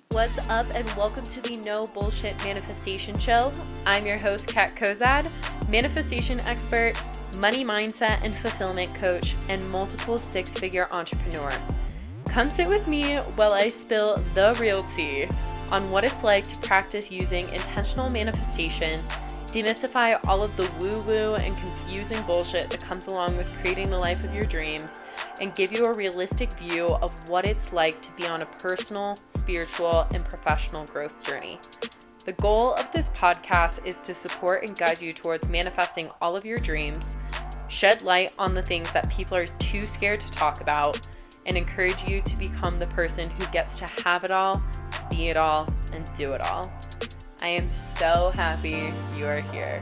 What's up, and welcome to the No Bullshit Manifestation Show. I'm your host, Kat Kozad, manifestation expert, money mindset and fulfillment coach, and multiple six-figure entrepreneur. Come sit with me while I spill the real tea on what it's like to practice using intentional manifestation, demystify all of the woo-woo and confusing bullshit that comes along with creating the life of your dreams, and give you a realistic view of what it's like to be on a personal, spiritual, and professional growth journey. The goal of this podcast is to support and guide you towards manifesting all of your dreams, shed light on the things that people are too scared to talk about, and encourage you to become the person who gets to have it all, be it all, and do it all. I am so happy you are here.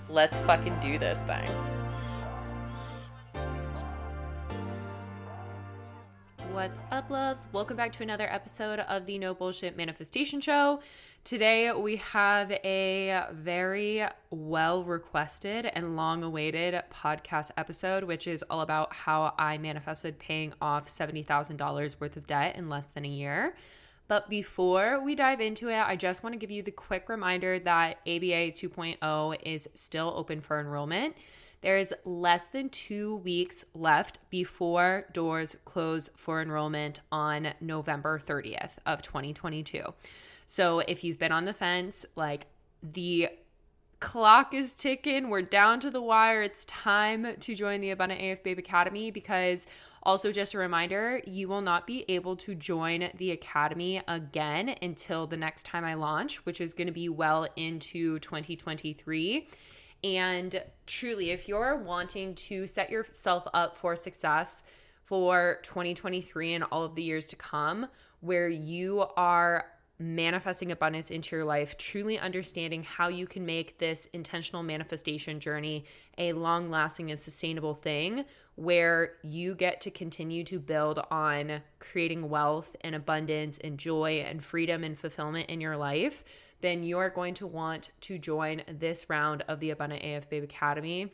Let's fucking do this thing. What's up, loves? Welcome back to another episode of the No Bullshit Manifestation Show. Today we have a very well-requested and long-awaited podcast episode, which is all about how I manifested paying off $70,000 worth of debt in less than a year. But before we dive into it, I just want to give you the quick reminder that ABA 2.0 is still open for enrollment. There is less than 2 weeks left before doors close for enrollment on November 30th of 2022. So if you've been on the fence, like the clock is ticking, we're down to the wire, it's time to join the Abundant AF Babe Academy, because also just a reminder, you will not be able to join the Academy again until the next time I launch, which is going to be well into 2023. And truly, if you're wanting to set yourself up for success for 2023 and all of the years to come, where you are manifesting abundance into your life, truly understanding how you can make this intentional manifestation journey a long-lasting and sustainable thing where you get to continue to build on creating wealth and abundance and joy and freedom and fulfillment in your life, then you're going to want to join this round of the Abundant AF Babe Academy.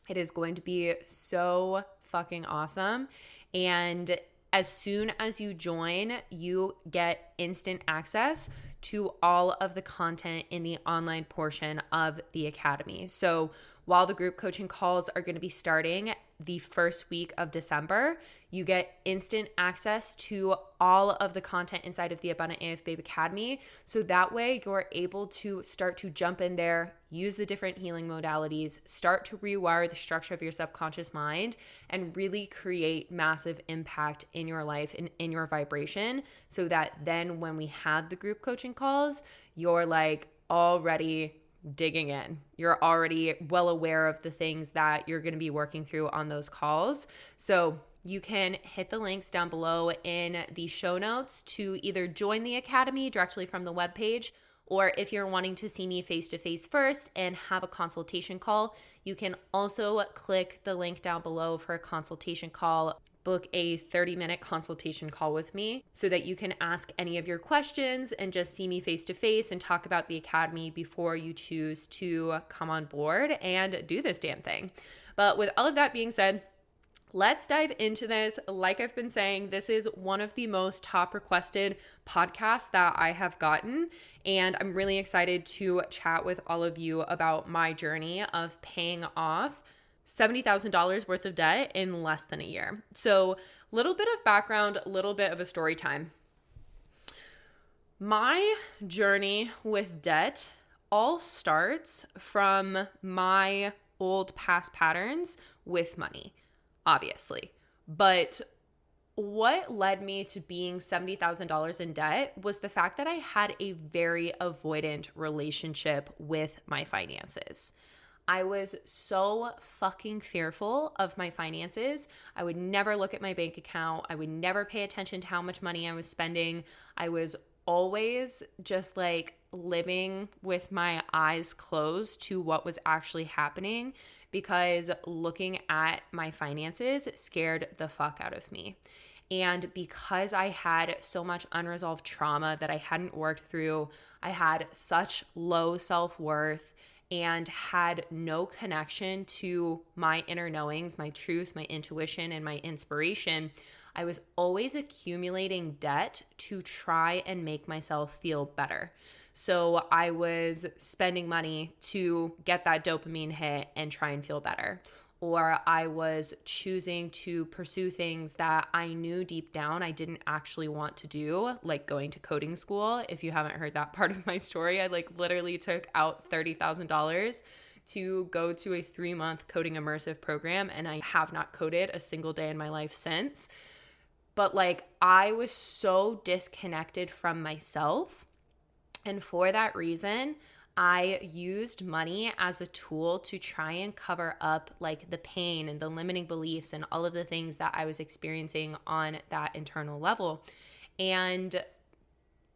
It is going to be so fucking awesome. And as soon as you join, you get instant access to all of the content in the online portion of the Academy. So while the group coaching calls are going to be starting the first week of December, you get instant access to all of the content inside of the Abundant AF Babe Academy. So that way you're able to start to jump in there, use the different healing modalities, start to rewire the structure of your subconscious mind, and really create massive impact in your life and in your vibration, so that then when we have the group coaching calls, you're like already digging in. You're already well aware of the things that you're going to be working through on those calls. So you can hit the links down below in the show notes to either join the Academy directly from the webpage, or if you're wanting to see me face-to-face first and have a consultation call, you can also click the link down below for a consultation call. Book a 30-minute consultation call with me so that you can ask any of your questions and just see me face-to-face and talk about the Academy before you choose to come on board and do this damn thing. But with all of that being said, let's dive into this. Like I've been saying, this is one of the most top requested podcasts that I have gotten, and I'm really excited to chat with all of you about my journey of paying off $70,000 worth of debt in less than a year. So a little bit of background, a little bit of a story time. My journey with debt all starts from my old past patterns with money, obviously. But what led me to being $70,000 in debt was the fact that I had a very avoidant relationship with my finances. I was so fucking fearful of my finances. I would never look at my bank account. I would never pay attention to how much money I was spending. I was always just like living with my eyes closed to what was actually happening, because looking at my finances scared the fuck out of me. And because I had so much unresolved trauma that I hadn't worked through, I had such low self-worth, and had no connection to my inner knowings, my truth, my intuition, and my inspiration, I was always accumulating debt to try and make myself feel better. So I was spending money to get that dopamine hit and try and feel better. Or I was choosing to pursue things that I knew deep down I didn't actually want to do, like going to coding school. If you haven't heard that part of my story, I literally took out $30,000 to go to a 3-month coding immersive program, and I have not coded a single day in my life since. But I was so disconnected from myself. And for that reason, I used money as a tool to try and cover up the pain and the limiting beliefs and all of the things that I was experiencing on that internal level. And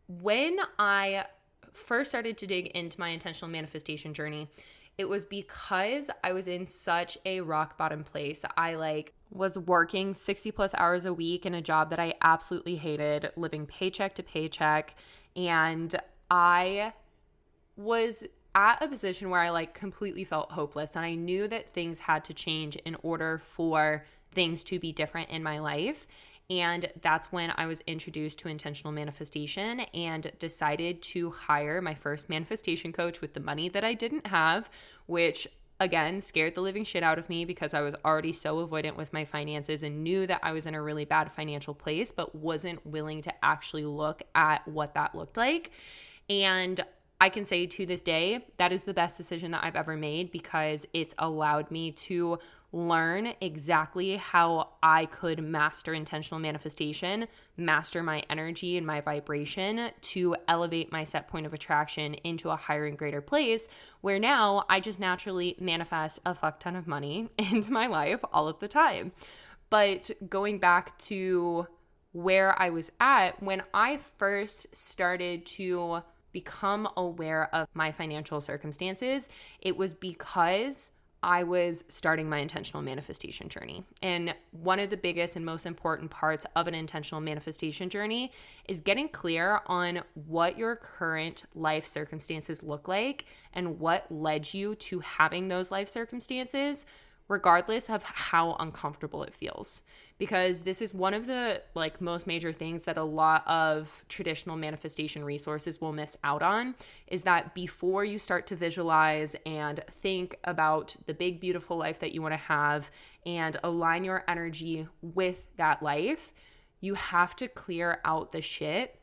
when I first started to dig into my intentional manifestation journey, it was because I was in such a rock bottom place. I was working 60 plus hours a week in a job that I absolutely hated, living paycheck to paycheck. And I was at a position where I completely felt hopeless, and I knew that things had to change in order for things to be different in my life. And that's when I was introduced to intentional manifestation and decided to hire my first manifestation coach with the money that I didn't have, which again scared the living shit out of me because I was already so avoidant with my finances and knew that I was in a really bad financial place, but wasn't willing to actually look at what that looked like. And I can say to this day, that is the best decision that I've ever made, because it's allowed me to learn exactly how I could master intentional manifestation, master my energy and my vibration to elevate my set point of attraction into a higher and greater place, where now I just naturally manifest a fuck ton of money into my life all of the time. But going back to where I was at, when I first started to become aware of my financial circumstances, it was because I was starting my intentional manifestation journey. And one of the biggest and most important parts of an intentional manifestation journey is getting clear on what your current life circumstances look like and what led you to having those life circumstances, regardless of how uncomfortable it feels. Because this is one of the most major things that a lot of traditional manifestation resources will miss out on, is that before you start to visualize and think about the big, beautiful life that you want to have and align your energy with that life, you have to clear out the shit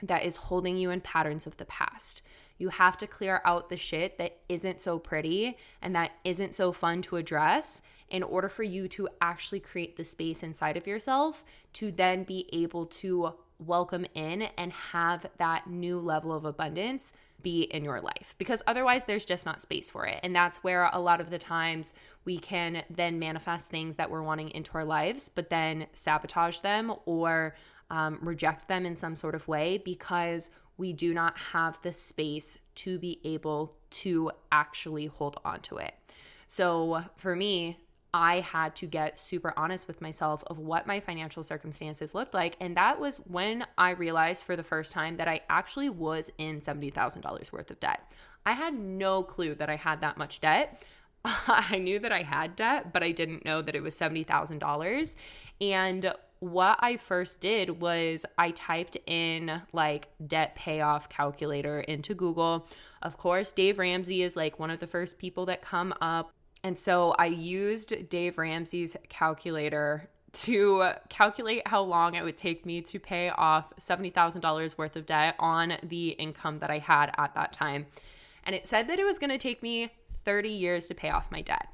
that is holding you in patterns of the past. You have to clear out the shit that isn't so pretty and that isn't so fun to address in order for you to actually create the space inside of yourself to then be able to welcome in and have that new level of abundance be in your life. Because otherwise there's just not space for it. And that's where a lot of the times we can then manifest things that we're wanting into our lives, but then sabotage them or reject them in some sort of way because we do not have the space to be able to actually hold on to it. So for me, I had to get super honest with myself of what my financial circumstances looked like. And that was when I realized for the first time that I actually was in $70,000 worth of debt. I had no clue that I had that much debt. I knew that I had debt, but I didn't know that it was $70,000. And what I first did was I typed in debt payoff calculator into Google. Of course, Dave Ramsey is one of the first people that come up. And so I used Dave Ramsey's calculator to calculate how long it would take me to pay off $70,000 worth of debt on the income that I had at that time. And it said that it was going to take me 30 years to pay off my debt.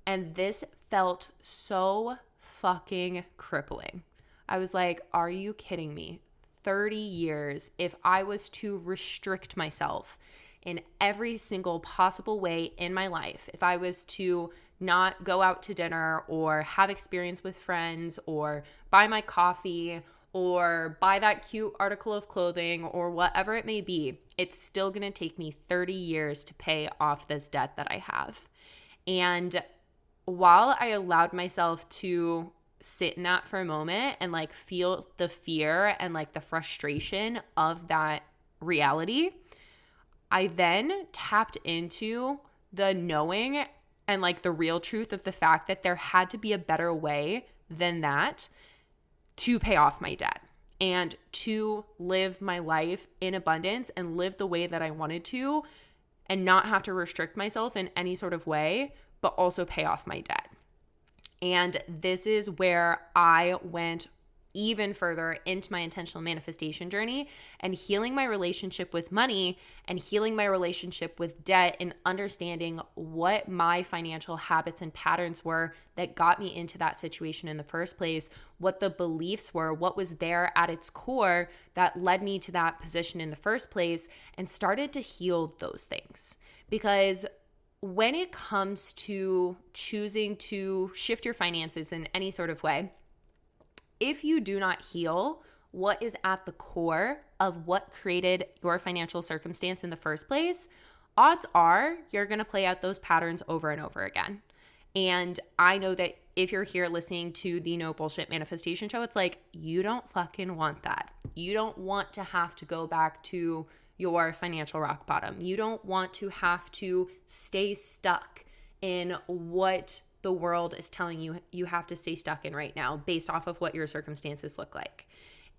And this felt so fucking crippling. I was like, are you kidding me? 30 years if I was to restrict myself in every single possible way in my life, if I was to not go out to dinner or have experience with friends or buy my coffee or buy that cute article of clothing or whatever it may be, it's still going to take me 30 years to pay off this debt that I have. And while I allowed myself to sit in that for a moment and feel the fear and the frustration of that reality, I then tapped into the knowing and like the real truth of the fact that there had to be a better way than that to pay off my debt and to live my life in abundance and live the way that I wanted to and not have to restrict myself in any sort of way, but also pay off my debt. And this is where I went even further into my intentional manifestation journey and healing my relationship with money and healing my relationship with debt and understanding what my financial habits and patterns were that got me into that situation in the first place, what the beliefs were, what was there at its core that led me to that position in the first place, and started to heal those things. Because when it comes to choosing to shift your finances in any sort of way, if you do not heal what is at the core of what created your financial circumstance in the first place, odds are you're going to play out those patterns over and over again. And I know that if you're here listening to the No Bullshit Manifestation Show, it's like, you don't fucking want that. You don't want to have to go back to your financial rock bottom. You don't want to have to stay stuck in what the world is telling you you have to stay stuck in right now based off of what your circumstances look like.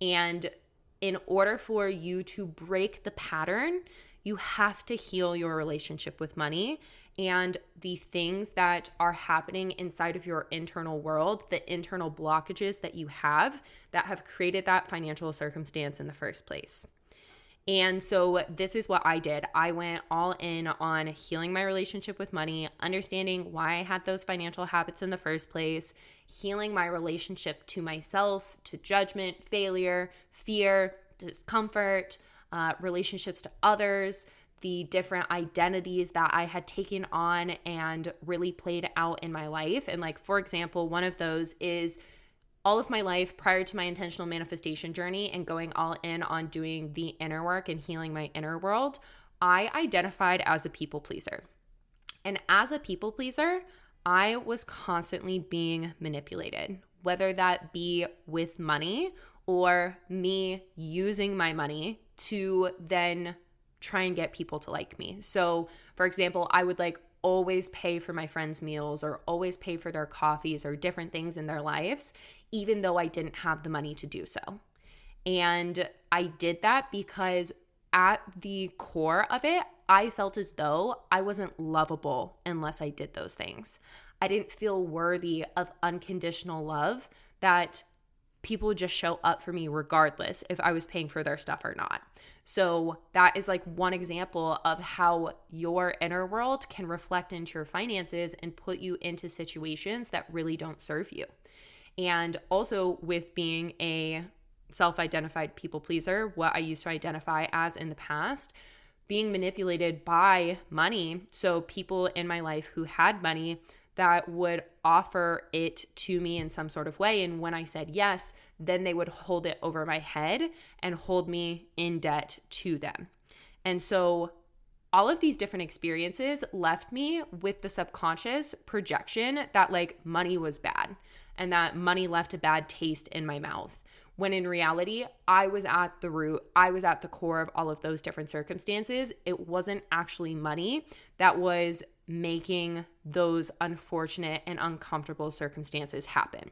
And in order for you to break the pattern, you have to heal your relationship with money and the things that are happening inside of your internal world, the internal blockages that you have that have created that financial circumstance in the first place. And so this is what I did. I went all in on healing my relationship with money, understanding why I had those financial habits in the first place, healing my relationship to myself, to judgment, failure, fear, discomfort, relationships to others, the different identities that I had taken on and really played out in my life. And like, for example, one of those is all of my life prior to my intentional manifestation journey and going all in on doing the inner work and healing my inner world, I identified as a people pleaser. And as a people pleaser, I was constantly being manipulated, whether that be with money or me using my money to then try and get people to like me. So, for example, I would like always pay for my friends' meals or always pay for their coffees or different things in their lives, even though I didn't have the money to do so. And I did that because at the core of it, I felt as though I wasn't lovable unless I did those things. I didn't feel worthy of unconditional love, that people would just show up for me regardless if I was paying for their stuff or not. So that is like one example of how your inner world can reflect into your finances and put you into situations that really don't serve you. And also with being a self-identified people pleaser, what I used to identify as in the past, being manipulated by money. So people in my life who had money that would offer it to me in some sort of way. And when I said yes, then they would hold it over my head and hold me in debt to them. And so all of these different experiences left me with the subconscious projection that like money was bad and that money left a bad taste in my mouth. When in reality, I was at the root, I was at the core of all of those different circumstances. It wasn't actually money that was making those unfortunate and uncomfortable circumstances happen.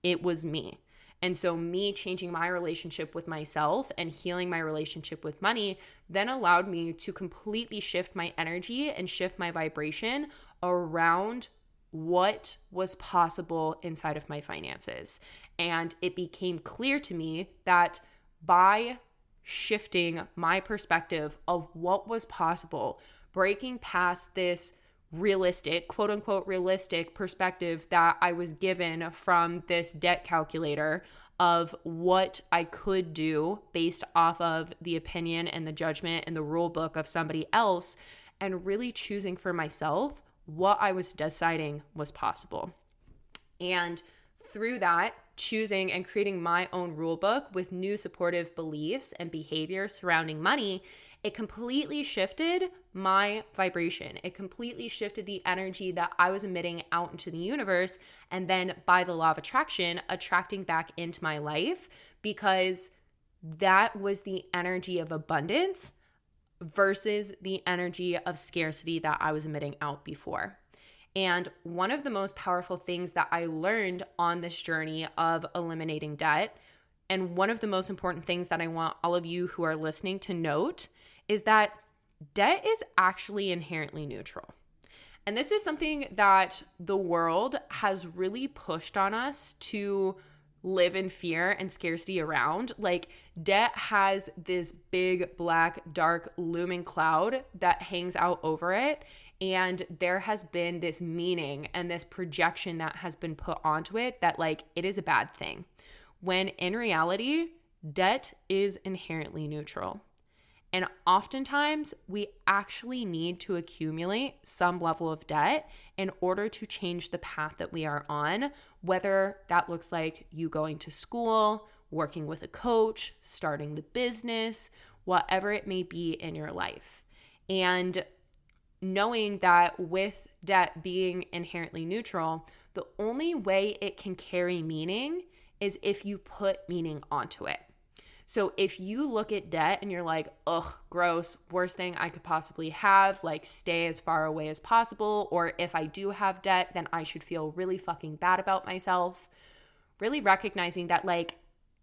It was me. And so me changing my relationship with myself and healing my relationship with money then allowed me to completely shift my energy and shift my vibration around what was possible inside of my finances. And it became clear to me that by shifting my perspective of what was possible, breaking past this realistic, quote unquote, realistic perspective that I was given from this debt calculator of what I could do based off of the opinion and the judgment and the rule book of somebody else, and really choosing for myself what I was deciding was possible. And through that, choosing and creating my own rule book with new supportive beliefs and behaviors surrounding money, it completely shifted my vibration. It completely shifted the energy that I was emitting out into the universe, and then by the law of attraction, attracting back into my life, because that was the energy of abundance versus the energy of scarcity that I was emitting out before. And one of the most powerful things that I learned on this journey of eliminating debt, and one of the most important things that I want all of you who are listening to note, is that debt is actually inherently neutral. And this is something that the world has really pushed on us to live in fear and scarcity around. Like, debt has this big, black, dark, looming cloud that hangs out over it. And there has been this meaning and this projection that has been put onto it that, like, it is a bad thing. When in reality, debt is inherently neutral. And oftentimes, we actually need to accumulate some level of debt in order to change the path that we are on, whether that looks like you going to school, working with a coach, starting the business, whatever it may be in your life. And knowing that with debt being inherently neutral, the only way it can carry meaning is if you put meaning onto it. So if you look at debt and you're like, ugh, gross, worst thing I could possibly have, like stay as far away as possible, or if I do have debt, then I should feel really fucking bad about myself, really recognizing that like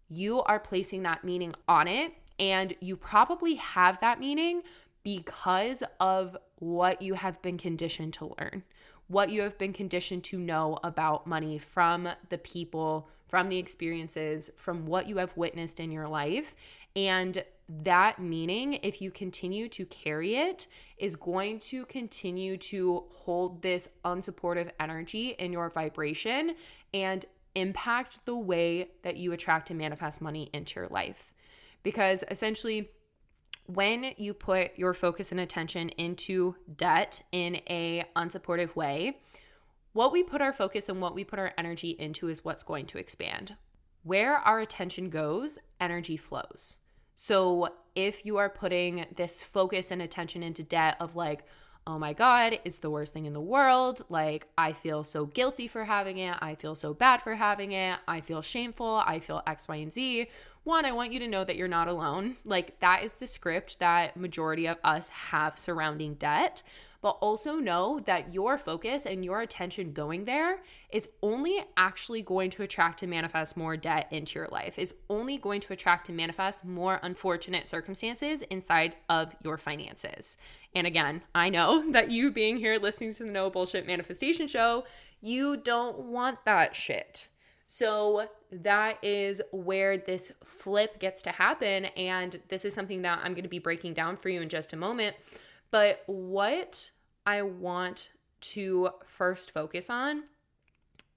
you are placing that meaning on it, and you probably have that meaning because of what you have been conditioned to learn, what you have been conditioned to know about money from the people, from the experiences, from what you have witnessed in your life. And that meaning, if you continue to carry it, is going to continue to hold this unsupportive energy in your vibration and impact the way that you attract and manifest money into your life. Because essentially, when you put your focus and attention into debt in a unsupportive way, what we put our focus and what we put our energy into is what's going to expand. Where our attention goes, energy flows. So if you are putting this focus and attention into debt of like, oh my God, it's the worst thing in the world. Like, I feel so guilty for having it. I feel so bad for having it. I feel shameful. I feel X, Y, and Z. One, I want you to know that you're not alone. Like, that is the script that majority of us have surrounding debt. But also know that your focus and your attention going there is only actually going to attract and manifest more debt into your life. Is only going to attract and manifest more unfortunate circumstances inside of your finances. And again, I know that you being here listening to the No Bullshit Manifestation Show, you don't want that shit. So that is where this flip gets to happen. And this is something that I'm going to be breaking down for you in just a moment. But what I want to first focus on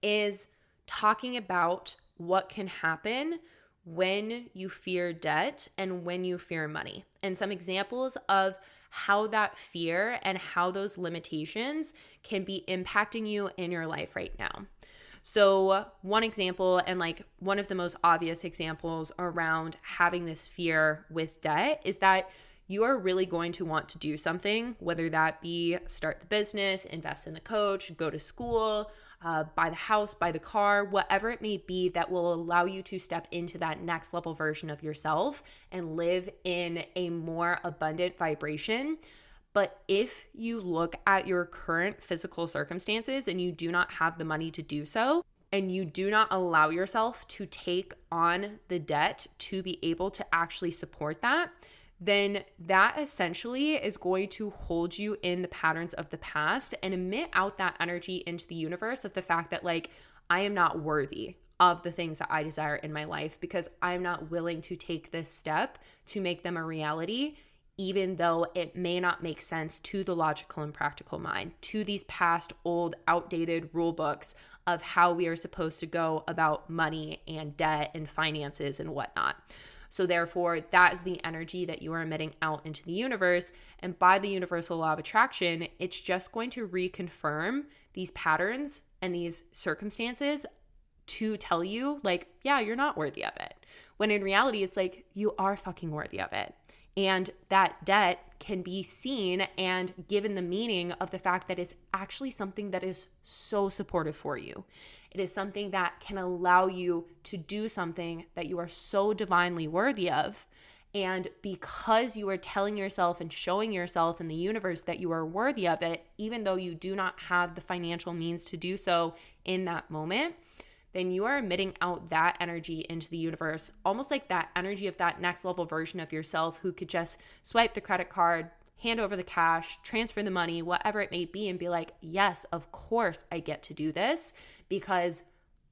is talking about what can happen when you fear debt and when you fear money, and some examples of how that fear and how those limitations can be impacting you in your life right now. So one example, and like one of the most obvious examples around having this fear with debt, is that you are really going to want to do something, whether that be start the business, invest in the coach, go to school, buy the house, buy the car, whatever it may be that will allow you to step into that next level version of yourself and live in a more abundant vibration. But if you look at your current physical circumstances and you do not have the money to do so, and you do not allow yourself to take on the debt to be able to actually support that, then that essentially is going to hold you in the patterns of the past and emit out that energy into the universe of the fact that like, I am not worthy of the things that I desire in my life because I'm not willing to take this step to make them a reality, even though it may not make sense to the logical and practical mind, to these past old outdated rule books of how we are supposed to go about money and debt and finances and whatnot. So therefore, that is the energy that you are emitting out into the universe. And by the universal law of attraction, it's just going to reconfirm these patterns and these circumstances to tell you like, yeah, you're not worthy of it. When in reality, it's like, you are fucking worthy of it. And that debt can be seen and given the meaning of the fact that it's actually something that is so supportive for you. It is something that can allow you to do something that you are so divinely worthy of. And because you are telling yourself and showing yourself in the universe that you are worthy of it, even though you do not have the financial means to do so in that moment, then you are emitting out that energy into the universe, almost like that energy of that next level version of yourself who could just swipe the credit card, hand over the cash, transfer the money, whatever it may be, and be like, yes, of course I get to do this because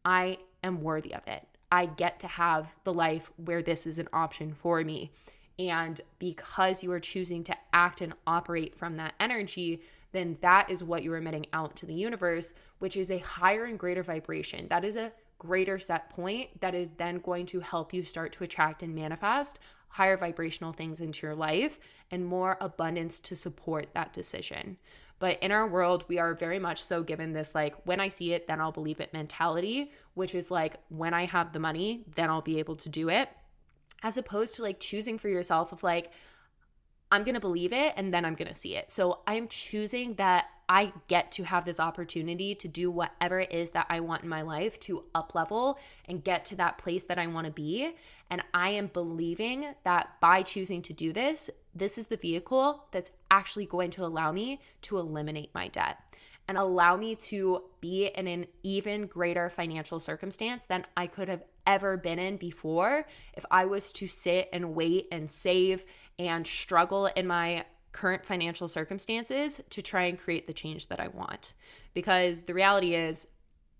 I am worthy of it. I get to have the life where this is an option for me. And because you are choosing to act and operate from that energy, then that is what you're emitting out to the universe, which is a higher and greater vibration. That is a greater set point that is then going to help you start to attract and manifest higher vibrational things into your life and more abundance to support that decision. But in our world, we are very much so given this like, when I see it, then I'll believe it mentality, which is like, when I have the money, then I'll be able to do it, as opposed to like choosing for yourself of like, I'm going to believe it and then I'm going to see it. So I'm choosing that I get to have this opportunity to do whatever it is that I want in my life to up level and get to that place that I want to be. And I am believing that by choosing to do this, this is the vehicle that's actually going to allow me to eliminate my debt and allow me to be in an even greater financial circumstance than I could have ever been in before if I was to sit and wait and save and struggle in my current financial circumstances to try and create the change that I want. Because the reality is,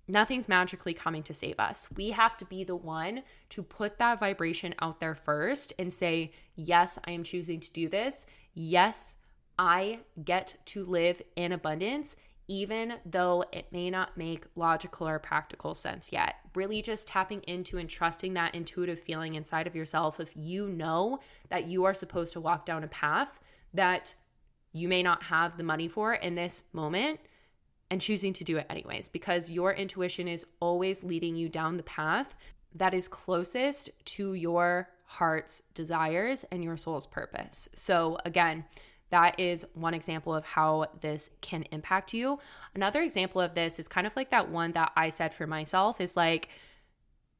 nothing's magically coming to save us. We have to be the one to put that vibration out there first and say, yes, I am choosing to do this. Yes, I get to live in abundance, even though it may not make logical or practical sense yet. Really just tapping into and trusting that intuitive feeling inside of yourself if you know that you are supposed to walk down a path that you may not have the money for in this moment, and choosing to do it anyways, because your intuition is always leading you down the path that is closest to your heart's desires and your soul's purpose. So again, that is one example of how this can impact you. Another example of this is kind of like that one that I said for myself is like,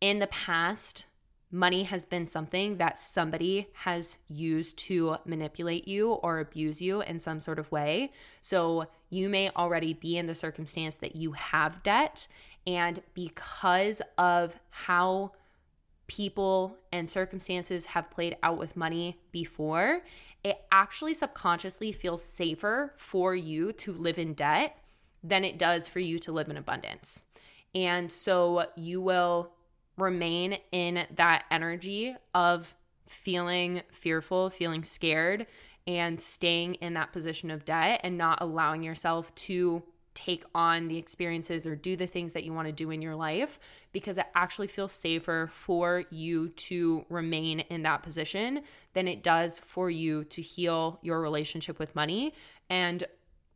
in the past, money has been something that somebody has used to manipulate you or abuse you in some sort of way. So you may already be in the circumstance that you have debt, and because of how people and circumstances have played out with money before, it actually subconsciously feels safer for you to live in debt than it does for you to live in abundance. And so you will remain in that energy of feeling fearful, feeling scared, and staying in that position of debt and not allowing yourself to take on the experiences or do the things that you want to do in your life, because it actually feels safer for you to remain in that position than it does for you to heal your relationship with money and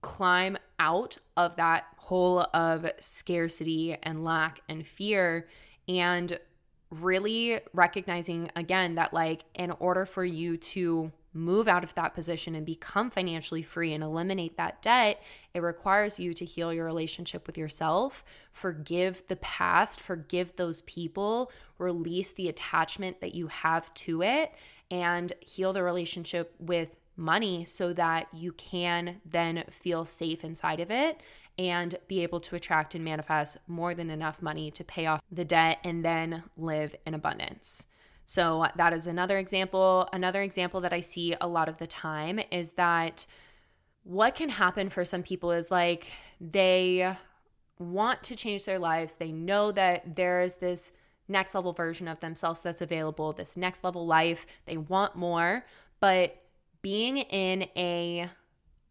climb out of that hole of scarcity and lack and fear. And really recognizing again that like, in order for you to move out of that position and become financially free and eliminate that debt, it requires you to heal your relationship with yourself, forgive the past, forgive those people, release the attachment that you have to it, and heal the relationship with money so that you can then feel safe inside of it and be able to attract and manifest more than enough money to pay off the debt and then live in abundance. So that is another example. Another example that I see a lot of the time is that what can happen for some people is like they want to change their lives. They know that there is this next level version of themselves that's available, this next level life. They want more, but being in a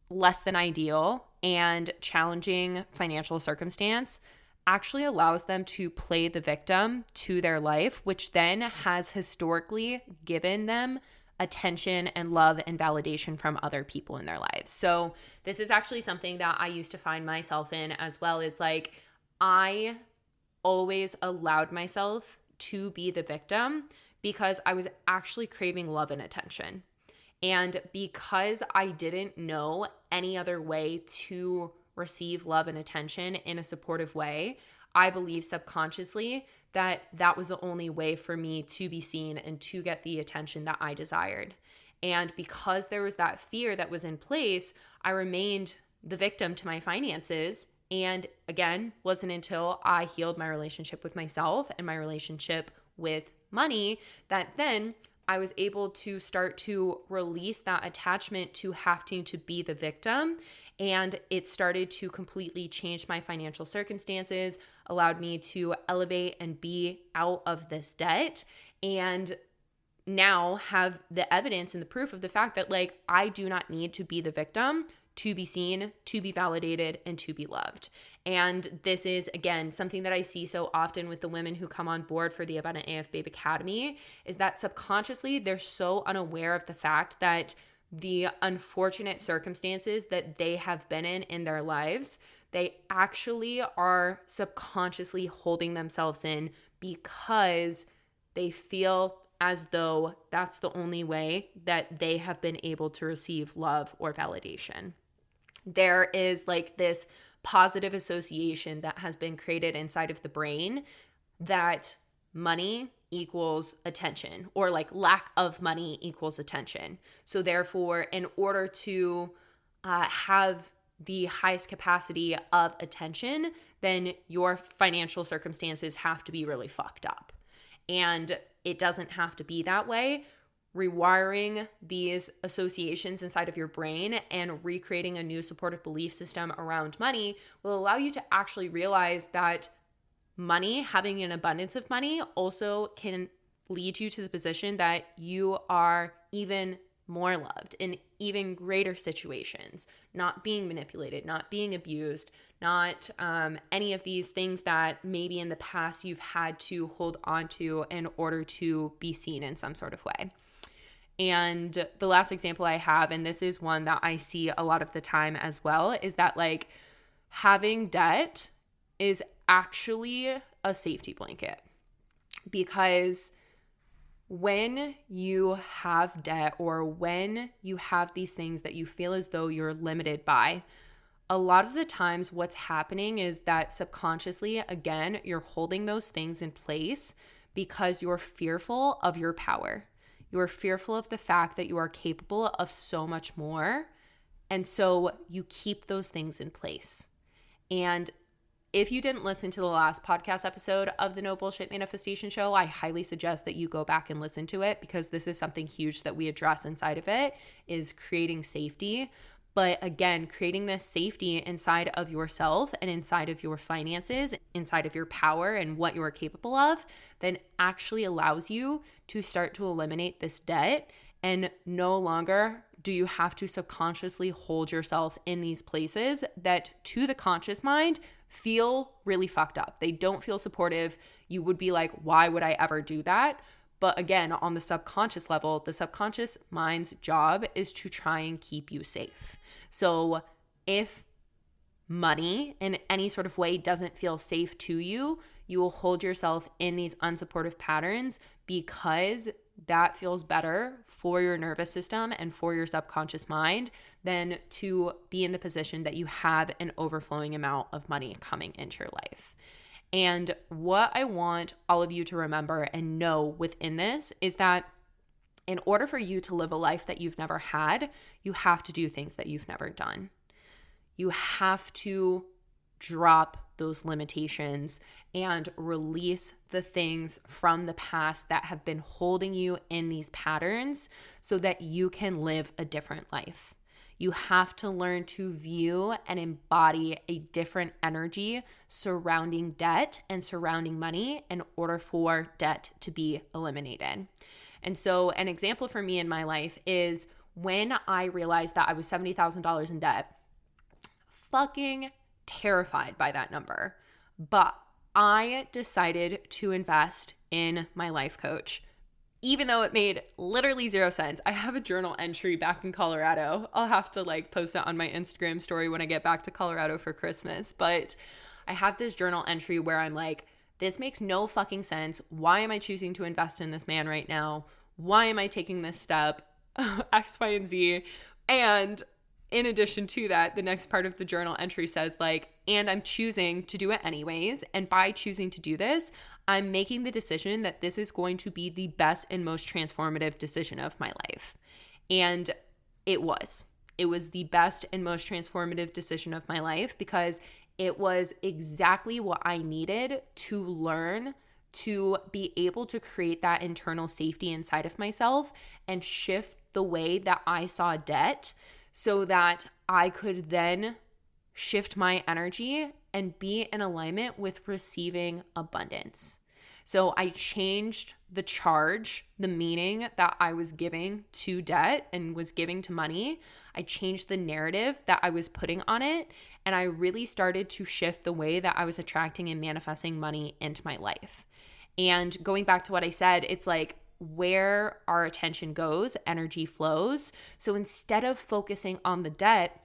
less than ideal and challenging financial circumstance actually allows them to play the victim to their life, which then has historically given them attention and love and validation from other people in their lives. So this is actually something that I used to find myself in as well, is like I always allowed myself to be the victim because I was actually craving love and attention. And because I didn't know any other way to receive love and attention in a supportive way, I believe subconsciously that that was the only way for me to be seen and to get the attention that I desired. And because there was that fear that was in place, I remained the victim to my finances. And again, wasn't until I healed my relationship with myself and my relationship with money that then I was able to start to release that attachment to having to be the victim. And it started to completely change my financial circumstances, allowed me to elevate and be out of this debt, and now have the evidence and the proof of the fact that like I do not need to be the victim to be seen, to be validated, and to be loved. And this is, again, something that I see so often with the women who come on board for the Abundant AF Babe Academy, is that subconsciously they're so unaware of the fact that the unfortunate circumstances that they have been in their lives, they actually are subconsciously holding themselves in because they feel as though that's the only way that they have been able to receive love or validation. There is like this positive association that has been created inside of the brain that money equals attention, or like lack of money equals attention. So therefore, in order to have the highest capacity of attention, then your financial circumstances have to be really fucked up. And it doesn't have to be that way. Rewiring these associations inside of your brain and recreating a new supportive belief system around money will allow you to actually realize that money, having an abundance of money, also can lead you to the position that you are even more loved in even greater situations, not being manipulated, not being abused, not any of these things that maybe in the past you've had to hold on to in order to be seen in some sort of way. And the last example I have, and this is one that I see a lot of the time as well, is that like having debt is actually a safety blanket, because when you have debt or when you have these things that you feel as though you're limited by, a lot of the times what's happening is that subconsciously, again, you're holding those things in place because you're fearful of your power. You are fearful of the fact that you are capable of so much more. And so you keep those things in place. And if you didn't listen to the last podcast episode of the No Bullshit Manifestation Show, I highly suggest that you go back and listen to it, because this is something huge that we address inside of it, is creating safety. But again, creating this safety inside of yourself and inside of your finances, inside of your power and what you are capable of, then actually allows you to start to eliminate this debt. And no longer do you have to subconsciously hold yourself in these places that to the conscious mind feel really fucked up. They don't feel supportive. You would be like, why would I ever do that? But again, on the subconscious level, the subconscious mind's job is to try and keep you safe. So if money in any sort of way doesn't feel safe to you, you will hold yourself in these unsupportive patterns because that feels better for your nervous system and for your subconscious mind than to be in the position that you have an overflowing amount of money coming into your life. And what I want all of you to remember and know within this is that in order for you to live a life that you've never had, you have to do things that you've never done. You have to drop those limitations and release the things from the past that have been holding you in these patterns so that you can live a different life. You have to learn to view and embody a different energy surrounding debt and surrounding money in order for debt to be eliminated. And so an example for me in my life is when I realized that I was $70,000 in debt, fucking terrified by that number. But I decided to invest in my life coach, even though it made literally zero sense. I have a journal entry back in Colorado. I'll have to post it on my Instagram story when I get back to Colorado for Christmas. But I have this journal entry where I'm like, this makes no fucking sense. Why am I choosing to invest in this man right now? Why am I taking this step? X, Y, and Z. And in addition to that, the next part of the journal entry says like, and I'm choosing to do it anyways. And by choosing to do this, I'm making the decision that this is going to be the best and most transformative decision of my life. And it was. It was the best and most transformative decision of my life because it was exactly what I needed to learn to be able to create that internal safety inside of myself and shift the way that I saw debt so that I could then shift my energy and be in alignment with receiving abundance. So I changed the charge, the meaning that I was giving to debt and was giving to money. I changed the narrative that I was putting on it. And I really started to shift the way that I was attracting and manifesting money into my life. And going back to what I said, it's like where our attention goes, energy flows. So instead of focusing on the debt,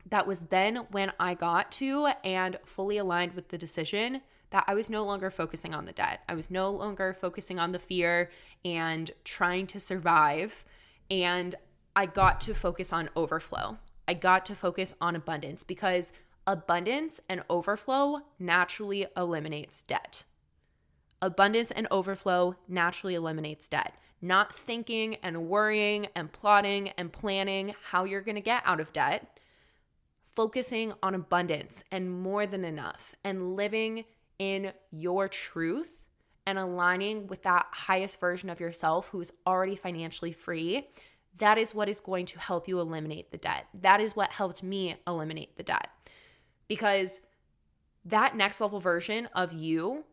that was then when I got to and fully aligned with the decision that I was no longer focusing on the debt. I was no longer focusing on the fear and trying to survive. And I got to focus on overflow. I got to focus on abundance because abundance and overflow naturally eliminates debt. Abundance and overflow naturally eliminates debt. Not thinking and worrying and plotting and planning how you're going to get out of debt. Focusing on abundance and more than enough and living in your truth and aligning with that highest version of yourself who is already financially free. That is what is going to help you eliminate the debt. That is what helped me eliminate the debt. Because that next level version of you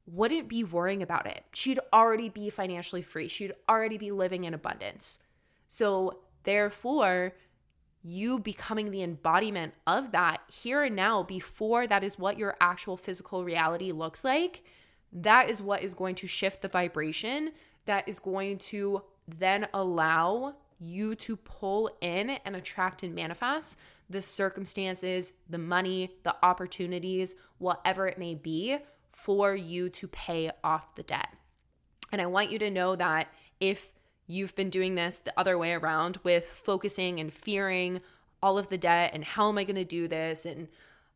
wouldn't be worrying about it. She'd already be financially free. She'd already be living in abundance. So therefore, you becoming the embodiment of that here and now before that is what your actual physical reality looks like, that is what is going to shift the vibration that is going to then allow you to pull in and attract and manifest the circumstances, the money, the opportunities, whatever it may be for you to pay off the debt. And I want you to know that if you've been doing this the other way around with focusing and fearing all of the debt and how am I going to do this and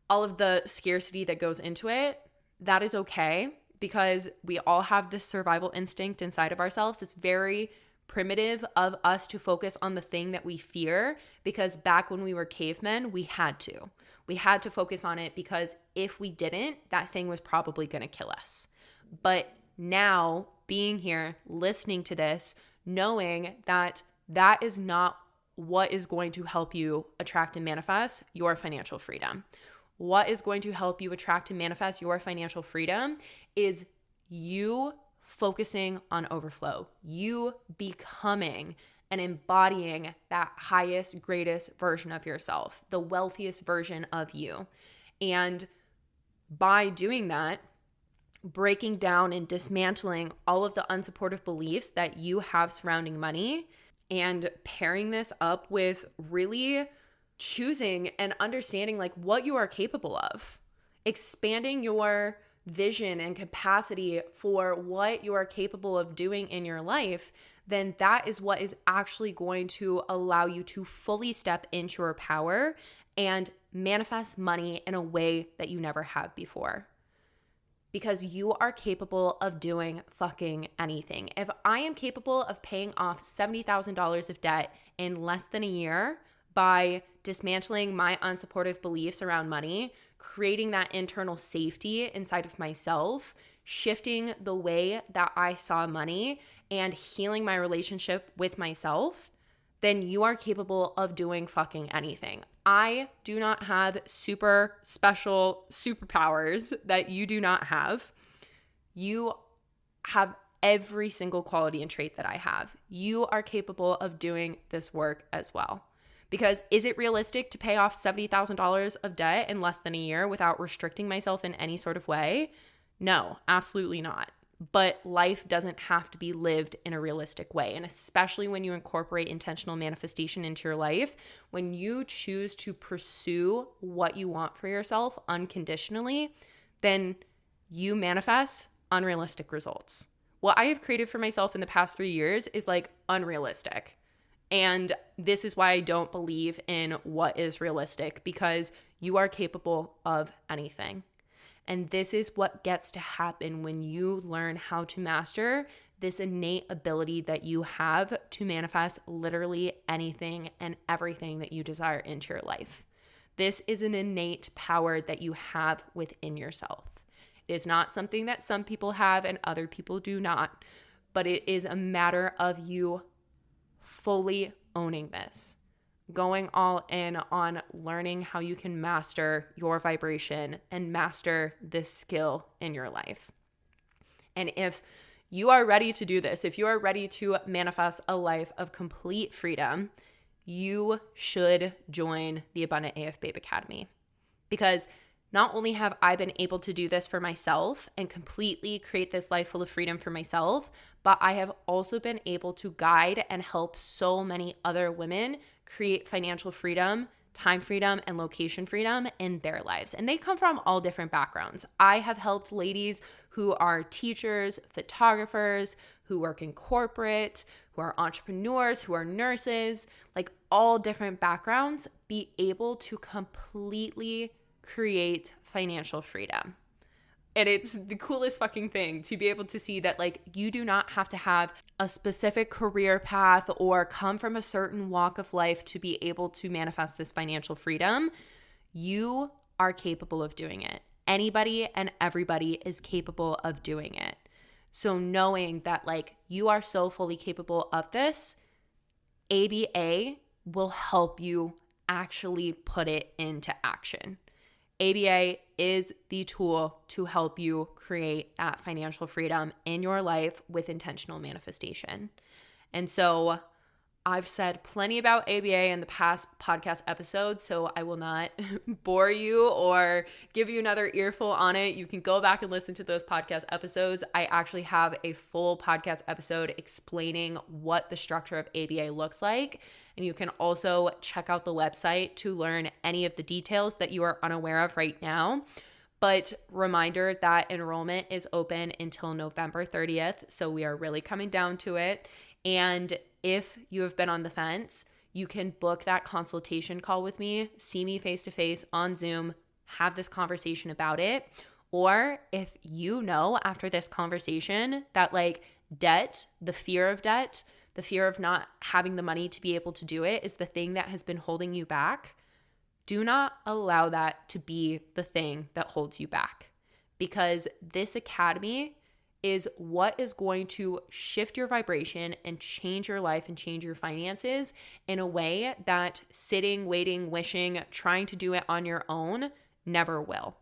all of the scarcity that goes into it, that is okay because we all have this survival instinct inside of ourselves. It's very primitive of us to focus on the thing that we fear because back when we were cavemen, we had to. We had to focus on it because if we didn't, that thing was probably going to kill us. But now being here, listening to this, knowing that that is not what is going to help you attract and manifest your financial freedom. What is going to help you attract and manifest your financial freedom is you focusing on overflow, you becoming and embodying that highest, greatest version of yourself, the wealthiest version of you. And by doing that, breaking down and dismantling all of the unsupportive beliefs that you have surrounding money and pairing this up with really choosing and understanding like what you are capable of, expanding your vision and capacity for what you are capable of doing in your life, then that is what is actually going to allow you to fully step into your power and manifest money in a way that you never have before. Because you are capable of doing fucking anything. If I am capable of paying off $70,000 of debt in less than a year by dismantling my unsupportive beliefs around money, creating that internal safety inside of myself, shifting the way that I saw money, and healing my relationship with myself, then you are capable of doing fucking anything. I do not have super special superpowers that you do not have. You have every single quality and trait that I have. You are capable of doing this work as well. Because is it realistic to pay off $70,000 of debt in less than a year without restricting myself in any sort of way? No, absolutely not. But life doesn't have to be lived in a realistic way. And especially when you incorporate intentional manifestation into your life, when you choose to pursue what you want for yourself unconditionally, then you manifest unrealistic results. What I have created for myself in the past 3 years is like unrealistic. And this is why I don't believe in what is realistic, because you are capable of anything. And this is what gets to happen when you learn how to master this innate ability that you have to manifest literally anything and everything that you desire into your life. This is an innate power that you have within yourself. It is not something that some people have and other people do not, but it is a matter of you fully owning this, going all in on learning how you can master your vibration and master this skill in your life. And if you are ready to do this, if you are ready to manifest a life of complete freedom, you should join the Abundant AF Babe Academy. Because not only have I been able to do this for myself and completely create this life full of freedom for myself, but I have also been able to guide and help so many other women create financial freedom, time freedom, and location freedom in their lives. And they come from all different backgrounds. I have helped ladies who are teachers, photographers, who work in corporate, who are entrepreneurs, who are nurses, like all different backgrounds, be able to completely create financial freedom. And it's the coolest fucking thing to be able to see that, like, you do not have to have a specific career path or come from a certain walk of life to be able to manifest this financial freedom. You are capable of doing it. Anybody and everybody is capable of doing it. So knowing that, like, you are so fully capable of this, ABA will help you actually put it into action. ABA is the tool to help you create that financial freedom in your life with intentional manifestation. And so I've said plenty about ABA in the past podcast episodes, so I will not bore you or give you another earful on it. You can go back and listen to those podcast episodes. I actually have a full podcast episode explaining what the structure of ABA looks like. And you can also check out the website to learn any of the details that you are unaware of right now. But reminder that enrollment is open until November 30th, so we are really coming down to it. And if you have been on the fence, you can book that consultation call with me, see me face to face on Zoom, have this conversation about it. Or if you know after this conversation that, like, debt, the fear of not having the money to be able to do it is the thing that has been holding you back, do not allow that to be the thing that holds you back. Because this academy is what is going to shift your vibration and change your life and change your finances in a way that sitting, waiting, wishing, trying to do it on your own never will.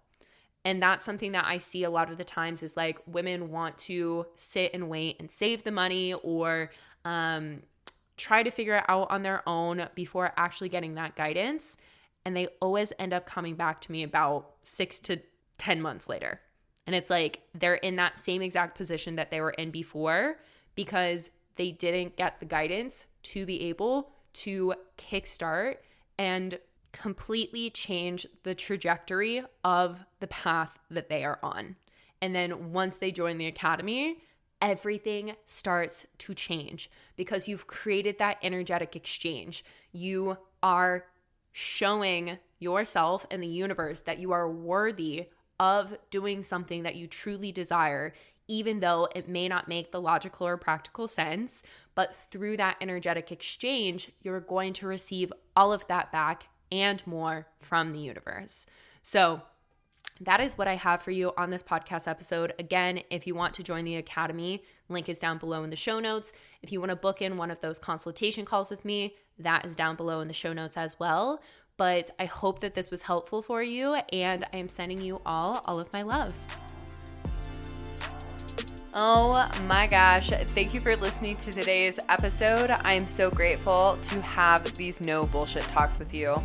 And that's something that I see a lot of the times is, like, women want to sit and wait and save the money or try to figure it out on their own before actually getting that guidance. And they always end up coming back to me about 6 to 10 months later. And it's like they're in that same exact position that they were in before because they didn't get the guidance to be able to kickstart and completely change the trajectory of the path that they are on. And then once they join the academy, everything starts to change because you've created that energetic exchange. You are showing yourself and the universe that you are worthy of doing something that you truly desire, even though it may not make the logical or practical sense. But through that energetic exchange, you're going to receive all of that back and more from the universe. So that is what I have for you on this podcast episode. Again, if you want to join the academy, link is down below in the show notes. If you want to book in one of those consultation calls with me, that is down below in the show notes as well. But I hope that this was helpful for you, and I am sending you all of my love. Oh my gosh, thank you for listening to today's episode. I am so grateful to have these no bullshit talks with you.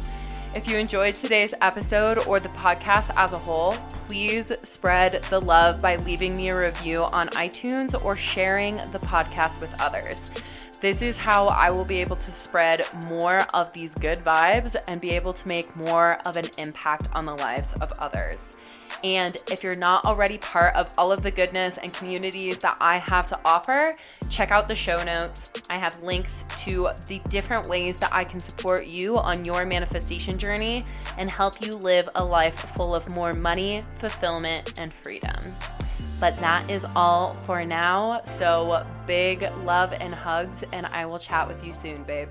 If you enjoyed today's episode or the podcast as a whole, please spread the love by leaving me a review on iTunes or sharing the podcast with others. This is how I will be able to spread more of these good vibes and be able to make more of an impact on the lives of others. And if you're not already part of all of the goodness and communities that I have to offer, check out the show notes. I have links to the different ways that I can support you on your manifestation journey and help you live a life full of more money, fulfillment, and freedom. But that is all for now. So big love and hugs, and I will chat with you soon, babe.